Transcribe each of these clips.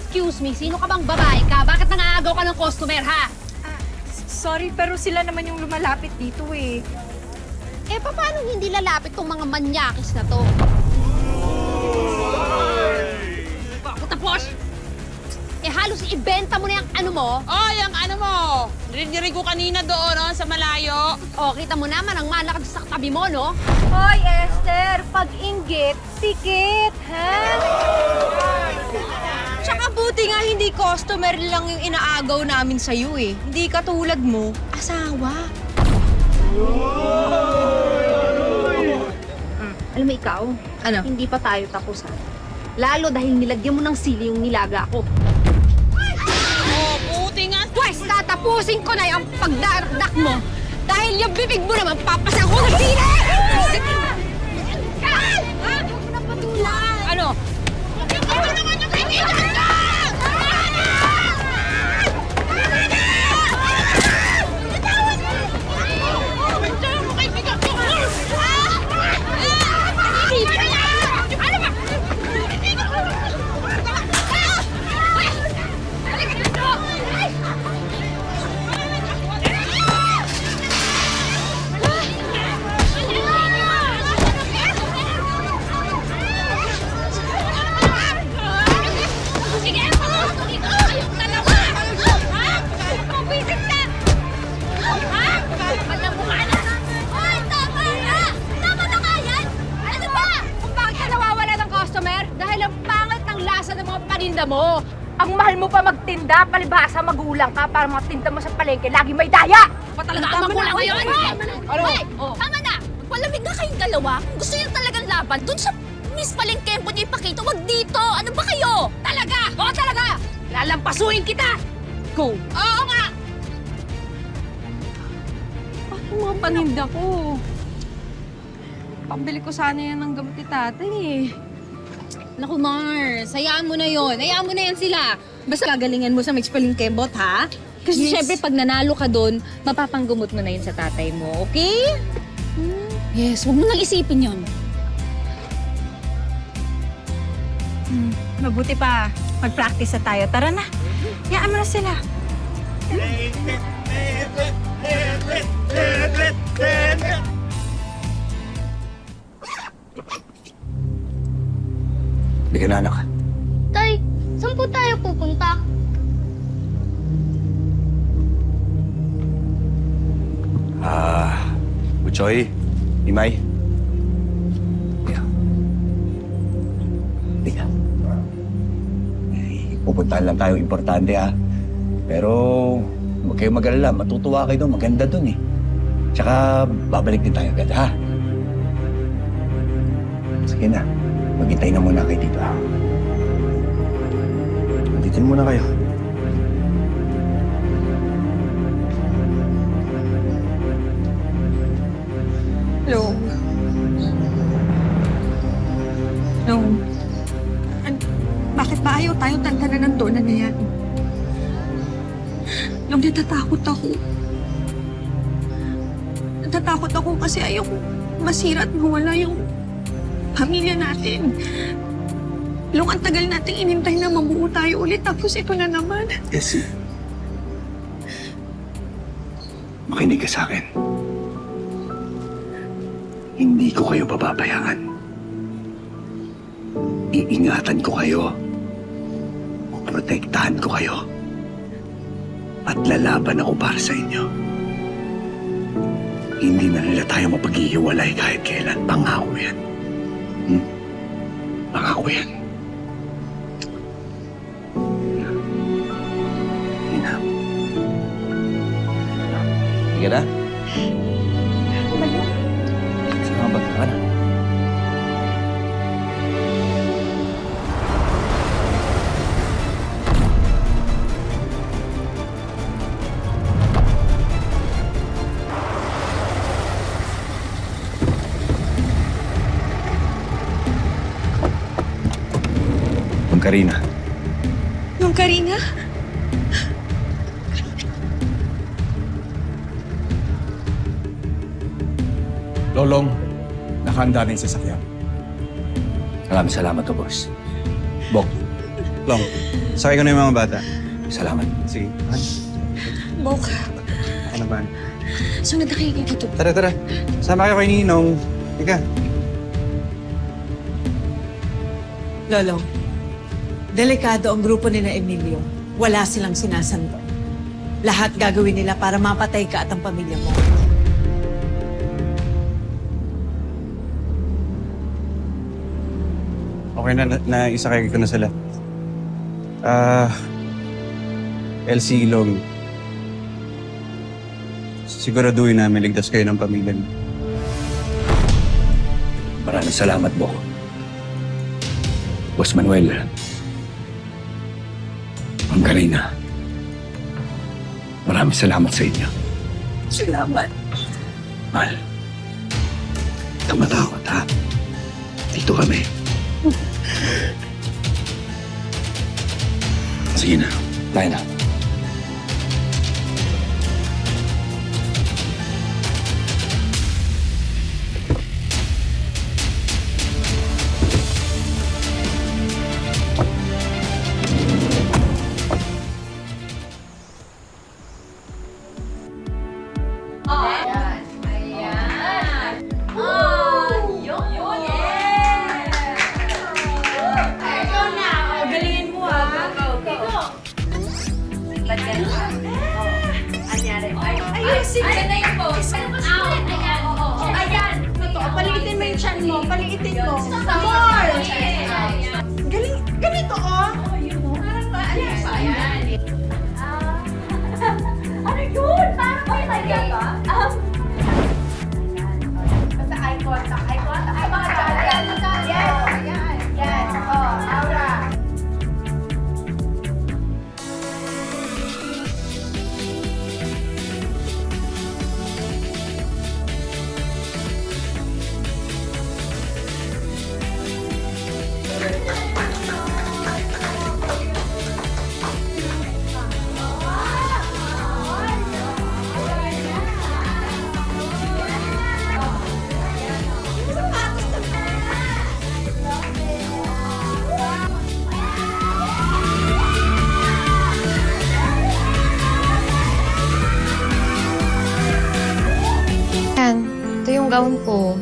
Excuse me, sino ka bang babae ka? Bakit nangaagaw ka ng customer, ha? Sorry, pero sila naman yung lumalapit dito eh. Eh, paano hindi lalapit tong mga manyakis na to? Tapos, eh halos ibenta mo na yung ano mo. Oh, yung ano mo. Narinig ko kanina doon, no, sa malayo. Oh, kita mo naman ang malakad sa tabi mo, no? Hoy, Esther, pag-inggit, pikit, ha? Tsaka buti nga hindi customer lang yung inaagaw namin sa'yo eh. Hindi katulad mo, asawa. Alam mo ikaw, Ano? hindi pa tayo tapos, ha? Lalo dahil nilagyan mo ng sili yung nilaga ko. Oh, puti nga. Pwes, tatapusin ko na yung pagdarakdak mo. Dahil yung bibig mo naman, papasan ko ng sili! Ano? Ano naman yung kaibigan ko? Mo. Ang mahal mo pa magtinda, palibhasa magulang ka para mga tinda mo sa palengke, lagi may daya! Pa talaga ang magulang ngayon? Ano? Oh. Tama na! Magpalamig na kayong dalawa. Kung gusto niyo talagang laban, dun sa Miss Palengkempo niyo ipakita, wag dito! Ano ba kayo? Talaga! Oo, talaga! Lalampasuin kita! Go! Oo nga! Yung mga paninda ko. Pambili ko sana yan ng gamot ni tatay eh. Naku, Mars, hayaan mo na yon. Hayaan mo na yan sila. Basta gagalingan mo sa Mix Palengkebot, ha? Kasi syempre, pag nanalo ka doon, mapapanggumot mo na yun sa tatay mo, okay? Yes, wag mo nang isipin yon. Mabuti pa, mag-practice na tayo. Tara na. Hayaan mo na sila. Hindi ka na, anak. Tay, saan po tayo pupunta? Buchoy, Imay. Teka. Teka. Pupuntahan lang tayo, importante ha. Pero huwag kayong mag-alala, matutuwa kayo doon, maganda doon eh. Tsaka babalik din tayo agad ha. Sige na, maghintay na muna kayo dito ha. Dito muna kayo. Hello. No. Bakit ba ayaw tayo tantanan ng dona na yan? Nung natatakot ako. Natatakot ako kasi ayaw masira at mawala yung pamilya natin. Long ang tagal nating inintay na mabuo tayo ulit tapos ito na naman. Yes. Makinig ka sa akin. Hindi ko kayo pababayaan. Iingatan ko kayo. Protektahan ko kayo. At lalaban ako para sa inyo. Hindi na nila tayo mapaghihiwalay kahit kailan. Pangako yan. Pangako yan. Ina. Sige na. Salamat ka na. Karina. Yung Karina? Lolong, nakahanda na yung sasakyan. Maraming salamat to, boss. Bok, Long, sakay ko na yung mga bata. Salamat. Sige. Bok, Ako na ba? sunod na kayo dito. Tara. Sama kayo kay Ninong. Ika. Lolo, delikado ang grupo ni na Emilio. Wala silang sinasando. Lahat gagawin nila para mapatay ka at ang pamilya mo. Okay na isakay ko na sila. LC Long. Siguraduhin namin ligtas kayo ng pamilya niyo. Maraming salamat, Bok. Boss Manuel. Ang galing na. Maraming salamat sa inyo. Salamat. Mahal. Tumatakot, ha? Dito kami. Sige na. Tayo na. Ito yung gown ko.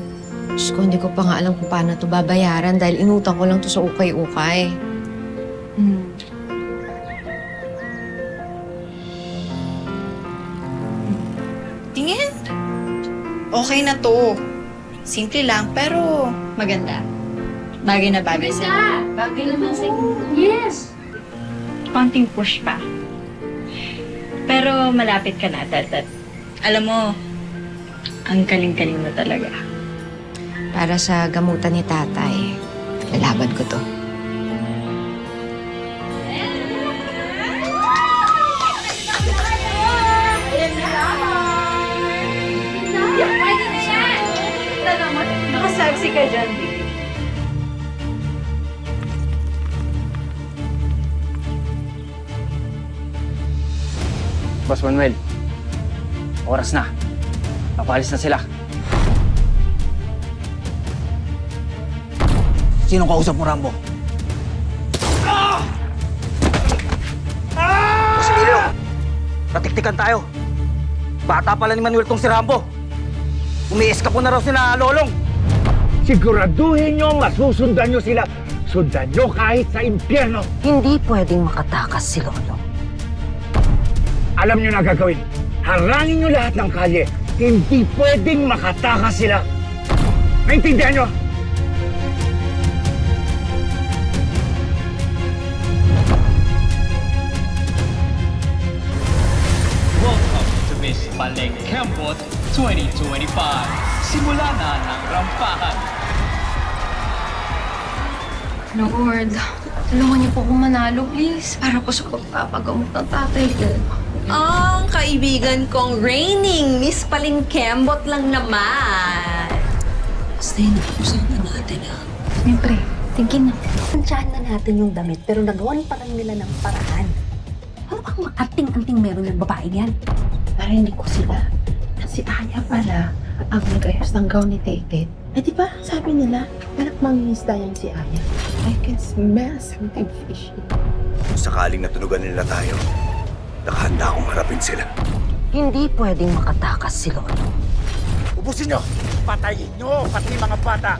Diyos ko, hindi ko pa nga alam kung paano ito babayaran dahil inutang ko lang ito sa ukay-ukay. Tingin. Okay na to. Simple lang, pero maganda. Bagay na bagay sa'yo. Bagay naman sa Yes! Konting push pa. Pero malapit ka na, Tatat. Alam mo, ang kaling-kaling mo talaga. Para sa gamutan ni tatay, lalaban ko to. Nakasaksi ka dyan. Boss Manuel, oras na. Papalis na sila. Sinong kausap mo, Rambo? Boss Emilio, natiktikan tayo. Bata pala ni Manuel tong si Rambo. Umiiska po na raw sila Lolong. Siguraduhin nyo masusundan nyo sila. Sundan nyo kahit sa impyerno. Hindi pwedeng makatakas si Lolo. Alam nyo na gagawin. Harangin nyo lahat ng kalye. Hindi pwedeng makatakas sila. Naintindihan nyo? Welcome to Miss Palengkembot 2025. Simula na ng rampahan. Lord, tulungan niyo po akong manalo, please. Para po sa pagpapagamot ng tatay ko. Ang kaibigan kong reigning Miss Palengkembot lang naman. Basta yun, usapan natin Siyempre, tingin na. Tansyahan na natin yung damit pero nagawan pa lang nila ng paraan. Ano bang anting-anting meron ng babae yan? Narinig ko sila. Si Aya pala ang nag-ayos ng gown ni Tate. Eh di ba, sabi nila, anak mangingisda yan si Aya. I can smell something fishy. Kung sakaling natunugan nila tayo, nakahanda akong harapin sila. Hindi pwedeng makatakas si Lolo. Ubusin nyo! Patayin nyo, pati mga bata!